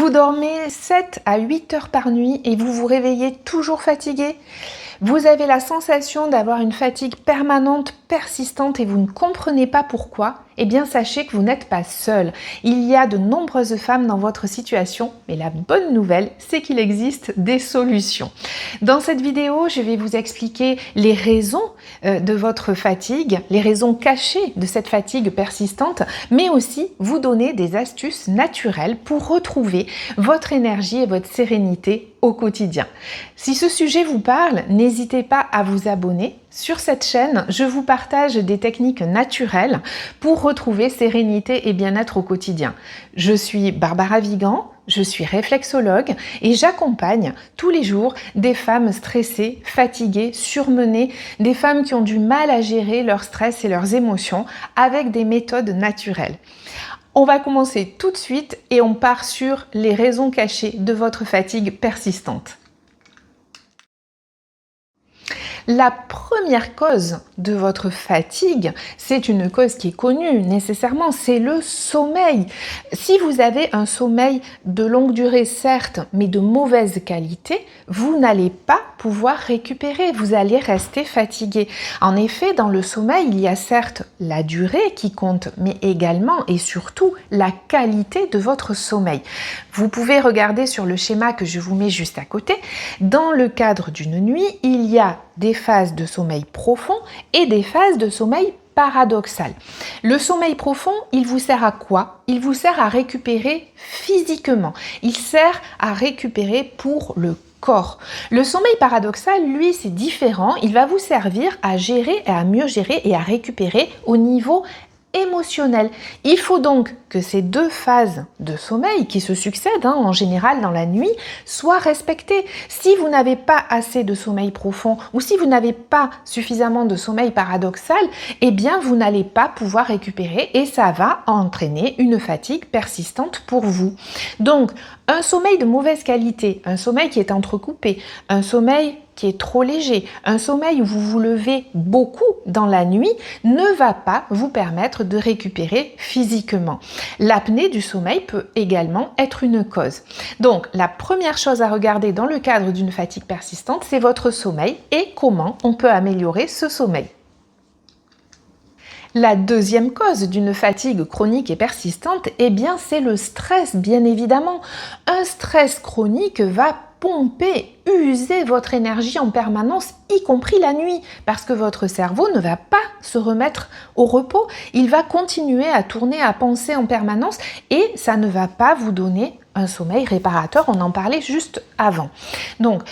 Vous dormez 7 à 8 heures par nuit et vous vous réveillez toujours fatigué. Vous avez la sensation d'avoir une fatigue permanente, persistante et vous ne comprenez pas pourquoi. Eh bien, sachez que vous n'êtes pas seul. Il y a de nombreuses femmes dans votre situation, mais la bonne nouvelle, c'est qu'il existe des solutions. Dans cette vidéo, je vais vous expliquer les raisons de votre fatigue, les raisons cachées de cette fatigue persistante, mais aussi vous donner des astuces naturelles pour retrouver votre énergie et votre sérénité au quotidien. Si ce sujet vous parle, n'hésitez pas à vous abonner. Sur cette chaîne, je vous partage des techniques naturelles pour retrouver sérénité et bien-être au quotidien. Je suis Barbara Vigan, je suis réflexologue et j'accompagne tous les jours des femmes stressées, fatiguées, surmenées, des femmes qui ont du mal à gérer leur stress et leurs émotions avec des méthodes naturelles. On va commencer tout de suite et on part sur les raisons cachées de votre fatigue persistante. La première cause de votre fatigue, c'est une cause qui est connue nécessairement, c'est le sommeil. Si vous avez un sommeil de longue durée, certes, mais de mauvaise qualité, vous n'allez pas pouvoir récupérer, vous allez rester fatigué. En effet, dans le sommeil, il y a certes la durée qui compte, mais également et surtout la qualité de votre sommeil. Vous pouvez regarder sur le schéma que je vous mets juste à côté. Dans le cadre d'une nuit, il y a des phases de sommeil profond et des phases de sommeil paradoxal. Le sommeil profond, il vous sert à quoi? Il vous sert à récupérer physiquement. Il sert à récupérer pour le corps. Le sommeil paradoxal, lui, c'est différent. Il va vous servir à gérer et à mieux gérer et à récupérer au niveau émotionnel. Il faut donc que ces deux phases de sommeil qui se succèdent en général dans la nuit soient respectées. Si vous n'avez pas assez de sommeil profond ou si vous n'avez pas suffisamment de sommeil paradoxal, eh bien vous n'allez pas pouvoir récupérer et ça va entraîner une fatigue persistante pour vous. Donc un sommeil de mauvaise qualité, un sommeil qui est entrecoupé, un sommeil qui est trop léger, un sommeil où vous vous levez beaucoup dans la nuit ne va pas vous permettre de récupérer physiquement. L'apnée du sommeil peut également être une cause. Donc, la première chose à regarder dans le cadre d'une fatigue persistante, c'est votre sommeil et comment on peut améliorer ce sommeil. La deuxième cause d'une fatigue chronique et persistante, eh bien, c'est le stress, bien évidemment. Un stress chronique va pomper, user votre énergie en permanence, y compris la nuit, parce que votre cerveau ne va pas se remettre au repos. Il va continuer à tourner, à penser en permanence et ça ne va pas vous donner un sommeil réparateur. On en parlait juste avant. Donc,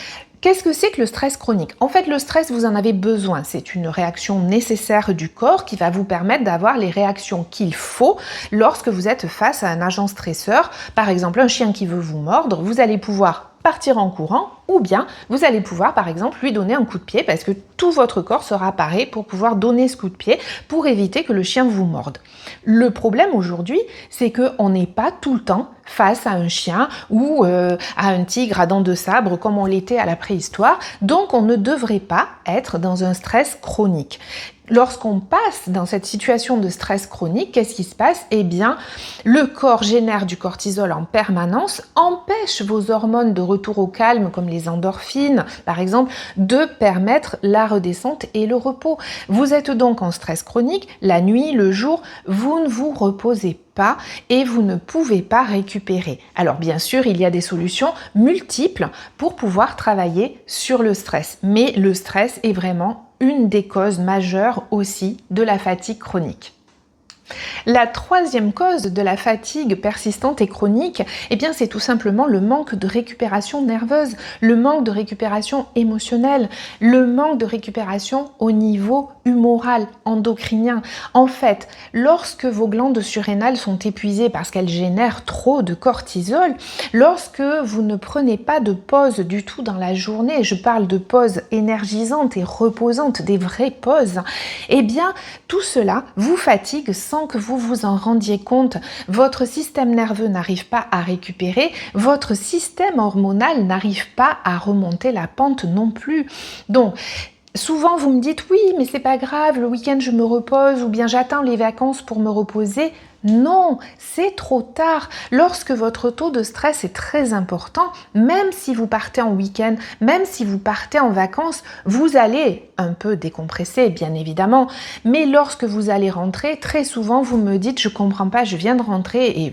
qu'est-ce que c'est que le stress chronique? En fait, le stress, vous en avez besoin. C'est une réaction nécessaire du corps qui va vous permettre d'avoir les réactions qu'il faut lorsque vous êtes face à un agent stresseur. Par exemple, un chien qui veut vous mordre, vous allez pouvoir partir en courant ou bien vous allez pouvoir par exemple lui donner un coup de pied parce que tout votre corps sera paré pour pouvoir donner ce coup de pied pour éviter que le chien vous morde. Le problème aujourd'hui, c'est qu'on n'est pas tout le temps face à un chien ou à un tigre à dents de sabre comme on l'était à la préhistoire, donc on ne devrait pas être dans un stress chronique. Lorsqu'on passe dans cette situation de stress chronique, qu'est-ce qui se passe? Eh bien, le corps génère du cortisol en permanence, empêche vos hormones de retour au calme, comme les endorphines, par exemple, de permettre la redescente et le repos. Vous êtes donc en stress chronique, la nuit, le jour, vous ne vous reposez pas et vous ne pouvez pas récupérer. Alors bien sûr, il y a des solutions multiples pour pouvoir travailler sur le stress, mais le stress est vraiment une des causes majeures aussi de la fatigue chronique. La troisième cause de la fatigue persistante et chronique, eh bien, c'est tout simplement le manque de récupération nerveuse, le manque de récupération émotionnelle, le manque de récupération au niveau humoral, endocrinien. En fait, lorsque vos glandes surrénales sont épuisées parce qu'elles génèrent trop de cortisol, lorsque vous ne prenez pas de pause du tout dans la journée, je parle de pauses énergisantes et reposantes, des vraies pauses, eh bien, tout cela vous fatigue sans que vous vous en rendiez compte. Votre système nerveux n'arrive pas à récupérer, votre système hormonal n'arrive pas à remonter la pente non plus. Donc, Souvent, vous me dites: «Oui, mais c'est pas grave, le week-end, je me repose» ou bien «J'attends les vacances pour me reposer». Non, c'est trop tard. Lorsque votre taux de stress est très important, même si vous partez en week-end, même si vous partez en vacances, vous allez un peu décompresser, bien évidemment. Mais lorsque vous allez rentrer, très souvent, vous me dites: «Je comprends pas, je viens de rentrer et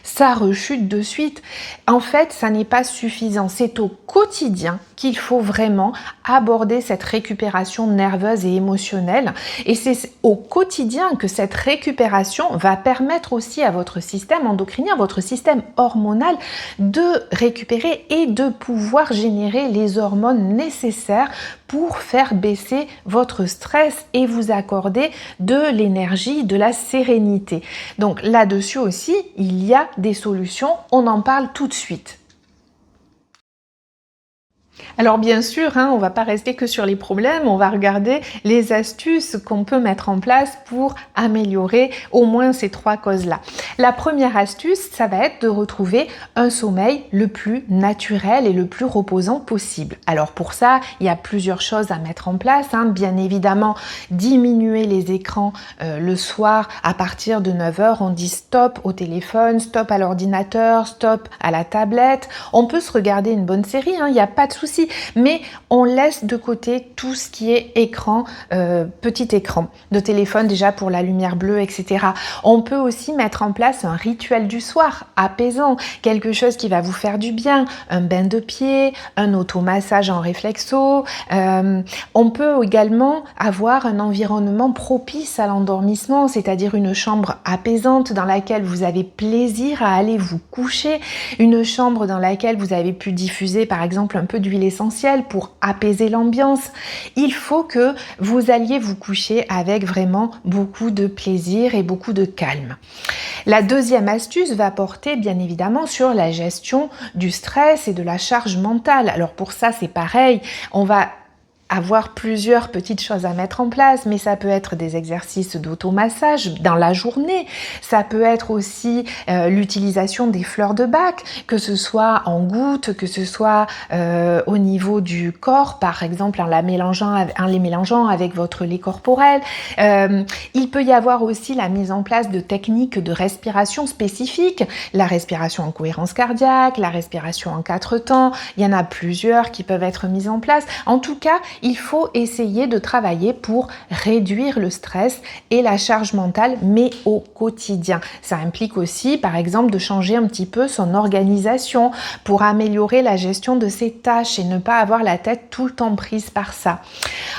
ça rechute de suite». En fait, ça n'est pas suffisant. C'est au quotidien qu'il faut vraiment aborder cette récupération nerveuse et émotionnelle. Et c'est au quotidien que cette récupération va permettre aussi à votre système endocrinien, votre système hormonal, de récupérer et de pouvoir générer les hormones nécessaires pour faire baisser votre stress et vous accorder de l'énergie, de la sérénité. Donc là-dessus aussi, il y a des solutions. On en parle tout de suite. Alors bien sûr, on ne va pas rester que sur les problèmes, on va regarder les astuces qu'on peut mettre en place pour améliorer au moins ces 3 causes-là. La première astuce, ça va être de retrouver un sommeil le plus naturel et le plus reposant possible. Alors pour ça, il y a plusieurs choses à mettre en place. Bien évidemment, diminuer les écrans le soir à partir de 9h. On dit stop au téléphone, stop à l'ordinateur, stop à la tablette. On peut se regarder une bonne série, il n'y a pas de souci, mais on laisse de côté tout ce qui est écran, petit écran de téléphone déjà pour la lumière bleue, etc. On peut aussi mettre en place un rituel du soir apaisant, quelque chose qui va vous faire du bien, un bain de pied, un automassage en réflexo. On peut également avoir un environnement propice à l'endormissement, c'est-à-dire une chambre apaisante dans laquelle vous avez plaisir à aller vous coucher, une chambre dans laquelle vous avez pu diffuser par exemple un peu d'huile essentielle pour apaiser l'ambiance. Il faut que vous alliez vous coucher avec vraiment beaucoup de plaisir et beaucoup de calme. La deuxième astuce va porter bien évidemment sur la gestion du stress et de la charge mentale. Alors pour ça, c'est pareil, on va avoir plusieurs petites choses à mettre en place, mais ça peut être des exercices d'automassage dans la journée, ça peut être aussi l'utilisation des fleurs de bac, que ce soit en gouttes, que ce soit au niveau du corps, par exemple en les mélangeant avec votre lait corporel. Il peut y avoir aussi la mise en place de techniques de respiration spécifiques, la respiration en cohérence cardiaque, la respiration en 4 temps, il y en a plusieurs qui peuvent être mises en place. En tout cas, il faut essayer de travailler pour réduire le stress et la charge mentale, mais au quotidien. Ça implique aussi, par exemple, de changer un petit peu son organisation pour améliorer la gestion de ses tâches et ne pas avoir la tête tout le temps prise par ça.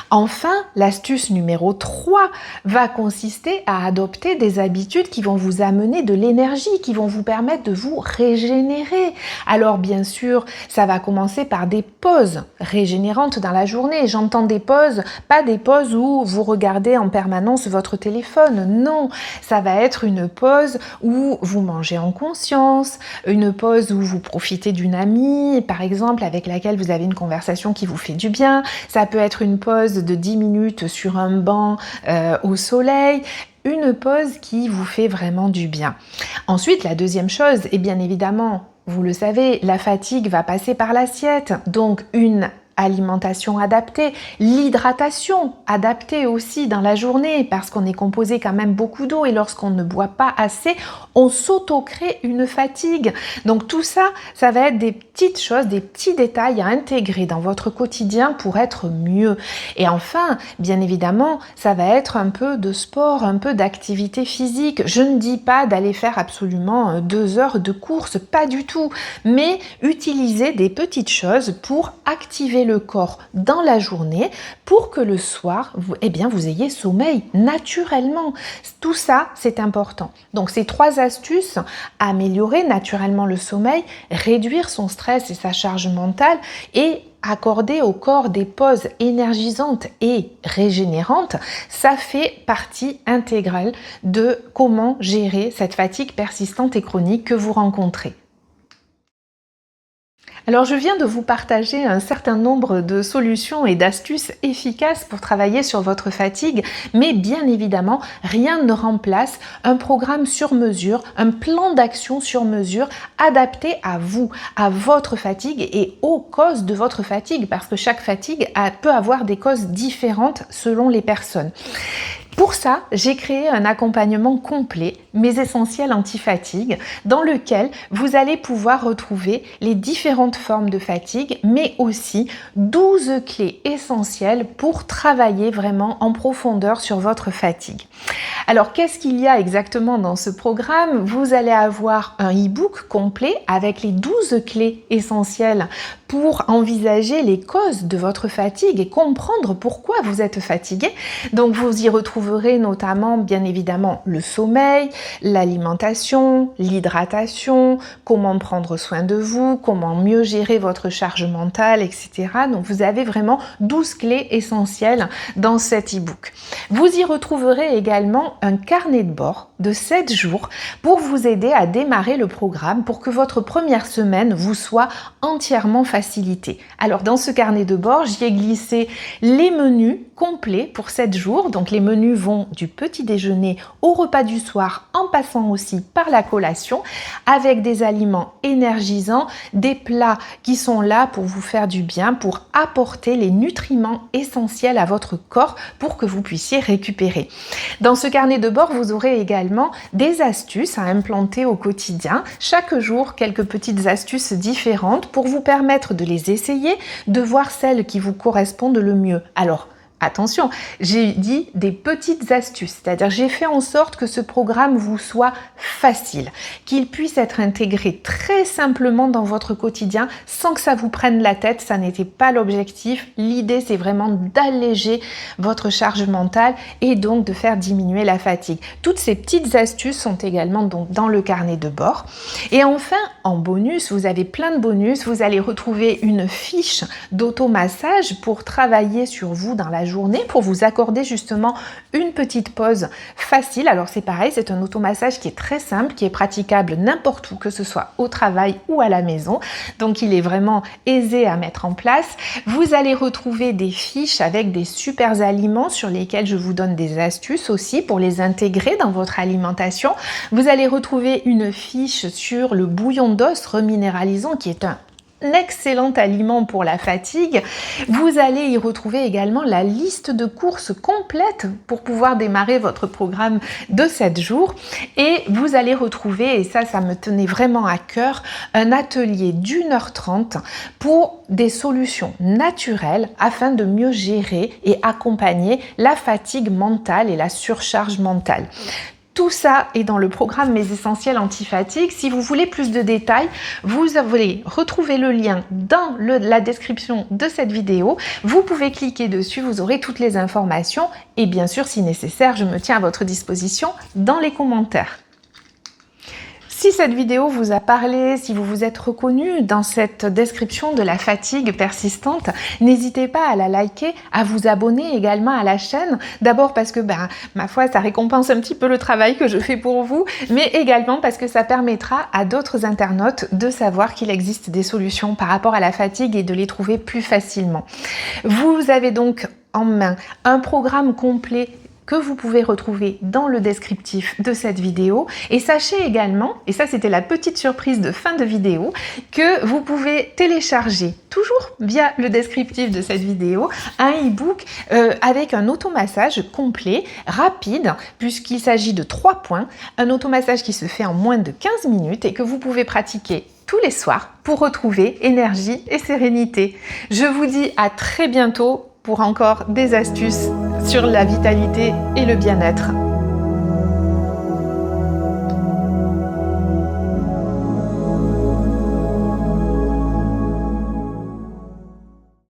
Enfin, l'astuce numéro 3 va consister à adopter des habitudes qui vont vous amener de l'énergie, qui vont vous permettre de vous régénérer. Alors bien sûr, ça va commencer par des pauses régénérantes dans la journée. J'entends des pauses, pas des pauses où vous regardez en permanence votre téléphone. Non, ça va être une pause où vous mangez en conscience, une pause où vous profitez d'une amie, par exemple, avec laquelle vous avez une conversation qui vous fait du bien. Ça peut être une pause de 10 minutes sur un banc au soleil. Une pause qui vous fait vraiment du bien. Ensuite, la deuxième chose, et bien évidemment, vous le savez, la fatigue va passer par l'assiette. Donc, une alimentation adaptée, l'hydratation adaptée aussi dans la journée parce qu'on est composé quand même beaucoup d'eau et lorsqu'on ne boit pas assez, on s'auto-crée une fatigue. Donc tout ça, ça va être des petites choses, des petits détails à intégrer dans votre quotidien pour être mieux. Et enfin, bien évidemment, ça va être un peu de sport, un peu d'activité physique. Je ne dis pas d'aller faire absolument 2 heures de course, pas du tout, mais utiliser des petites choses pour activer le corps dans la journée pour que le soir, vous ayez sommeil naturellement. Tout ça, c'est important. Donc ces 3 astuces, améliorer naturellement le sommeil, réduire son stress et sa charge mentale et accorder au corps des pauses énergisantes et régénérantes, ça fait partie intégrale de comment gérer cette fatigue persistante et chronique que vous rencontrez. Alors je viens de vous partager un certain nombre de solutions et d'astuces efficaces pour travailler sur votre fatigue, mais bien évidemment, rien ne remplace un programme sur mesure, un plan d'action sur mesure adapté à vous, à votre fatigue et aux causes de votre fatigue, parce que chaque fatigue peut avoir des causes différentes selon les personnes. Pour ça, j'ai créé un accompagnement complet, Mes essentiels anti-fatigue, dans lequel vous allez pouvoir retrouver les différentes formes de fatigue, mais aussi 12 clés essentielles pour travailler vraiment en profondeur sur votre fatigue. Alors, qu'est-ce qu'il y a exactement dans ce programme? Vous allez avoir un e-book complet avec les 12 clés essentielles pour envisager les causes de votre fatigue et comprendre pourquoi vous êtes fatigué. Donc, vous y retrouverez notamment, bien évidemment, le sommeil, l'alimentation, l'hydratation, comment prendre soin de vous, comment mieux gérer votre charge mentale, etc. Donc, vous avez vraiment 12 clés essentielles dans cet e-book. Vous y retrouverez également un carnet de bord de 7 jours pour vous aider à démarrer le programme pour que votre première semaine vous soit entièrement facilitée. Alors, dans ce carnet de bord, j'y ai glissé les menus complets pour 7 jours. Donc, les menus vont du petit déjeuner au repas du soir, en passant aussi par la collation, avec des aliments énergisants, des plats qui sont là pour vous faire du bien, pour apporter les nutriments essentiels à votre corps pour que vous puissiez récupérer. Dans ce carnet de bord, vous aurez également des astuces à implanter au quotidien. Chaque jour, quelques petites astuces différentes pour vous permettre de les essayer, de voir celles qui vous correspondent le mieux. Alors, attention, j'ai dit des petites astuces, c'est-à-dire j'ai fait en sorte que ce programme vous soit facile, qu'il puisse être intégré très simplement dans votre quotidien sans que ça vous prenne la tête. Ça n'était pas l'objectif. L'idée, c'est vraiment d'alléger votre charge mentale et donc de faire diminuer la fatigue. Toutes ces petites astuces sont également donc dans le carnet de bord. Et enfin, en bonus, vous avez plein de bonus. Vous allez retrouver une fiche d'automassage pour travailler sur vous dans la journée, pour vous accorder justement une petite pause facile. Alors c'est pareil, c'est un automassage qui est très simple, qui est praticable n'importe où, que ce soit au travail ou à la maison. Donc il est vraiment aisé à mettre en place. Vous allez retrouver des fiches avec des super aliments sur lesquels je vous donne des astuces aussi pour les intégrer dans votre alimentation. Vous allez retrouver une fiche sur le bouillon d'os reminéralisant qui est un excellent aliment pour la fatigue. Vous allez y retrouver également la liste de courses complète pour pouvoir démarrer votre programme de 7 jours. Et vous allez retrouver, et ça me tenait vraiment à cœur, un atelier d'1h30 pour des solutions naturelles afin de mieux gérer et accompagner la fatigue mentale et la surcharge mentale. Tout ça est dans le programme Mes essentiels anti-fatigue. Si vous voulez plus de détails, vous allez retrouver le lien dans la description de cette vidéo. Vous pouvez cliquer dessus, vous aurez toutes les informations. Et bien sûr, si nécessaire, je me tiens à votre disposition dans les commentaires. Si cette vidéo vous a parlé, si vous vous êtes reconnu dans cette description de la fatigue persistante, n'hésitez pas à la liker, à vous abonner également à la chaîne. D'abord parce que, ma foi, ça récompense un petit peu le travail que je fais pour vous, mais également parce que ça permettra à d'autres internautes de savoir qu'il existe des solutions par rapport à la fatigue et de les trouver plus facilement. Vous avez donc en main un programme complet que vous pouvez retrouver dans le descriptif de cette vidéo. Et sachez également, et ça c'était la petite surprise de fin de vidéo, que vous pouvez télécharger, toujours via le descriptif de cette vidéo, un e-book avec un automassage complet, rapide, puisqu'il s'agit de 3 points, un automassage qui se fait en moins de 15 minutes et que vous pouvez pratiquer tous les soirs pour retrouver énergie et sérénité. Je vous dis à très bientôt pour encore des astuces sur la vitalité et le bien-être.